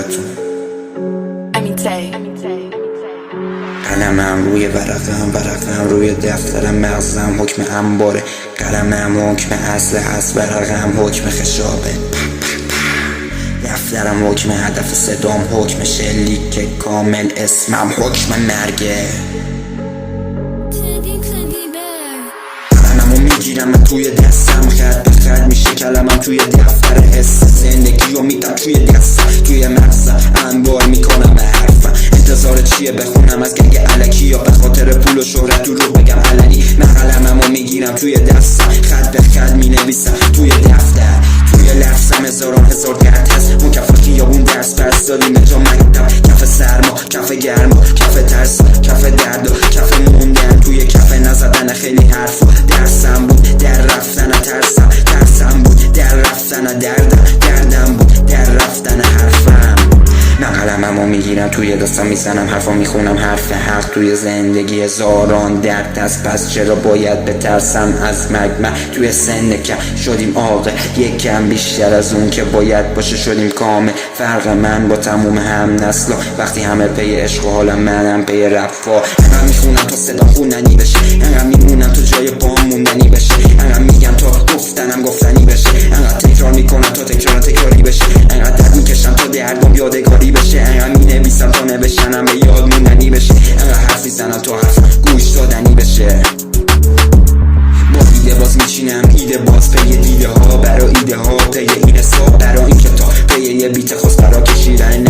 براتون. قلمم روی ورقم روی دفترم، مغزم حکم انباره، قلمم حکم اصل هست، ورقم حکم خشابه، دفترم حکم هدف، صدام حکم شلیک کامل، اسمم حکم مرگه. قلممو میگیرم من توی دستم، خط به خط میشه کلمم توی دفتر، حس زندگیو میدم توی دستم، توی مغزم انبار میکنم به حرفم. انتظار چیه بخونم از گنگ علکی، یا به خاطر پول و شهرت رو بگم علنی؟ من قلممو میگیرم توی دستم، خط به خط مینویسم توی دفتر، توی لفظم هزار درد هست. مکفل خیابون درس پس دادیم جا مکتب، کف سرما، کف گرما، کف ترس، کف درد و کف موندن، توی کف نزدن خیلی حرفا. درسم بود در رفتن ترسم بود در رفتن دردم بود در رفتن حرفم. من قلممو میگیرم توی دستم، میزنم حرفا، میخونم حرف حق. توی زندگی هزاران درد است، پس چرا باید بترسم از مرگ؟ من توی سن کم شدیم عاقل، یکم بیشتر از اون که باید باشه شدیم کامل. فرق من با تموم هم نسلا، وقتی همه پی عشق و حالا منم پی رفا. انقدر میخونم تا صدا خوندنی بشه، انقدر میمونم تا جای پام موندنی بشه، انقدر میگم تا گفتنم گفتنی بشه، انقدر تکرار میکنم تا تکراری بشه، انقدر درد میکشم تا دردم یادگاری بشه، انقدر مینویسم تا نوشتنم به یاد موندنی بشه، انقدر حرف میزنم تا حرف گوش دادنی بشه. با ایده باز میچینم ایده باز، پی دیده ها برا ایده ها، پی این حساب برا این کتاب، پی یه بیت خواست برا کشیدن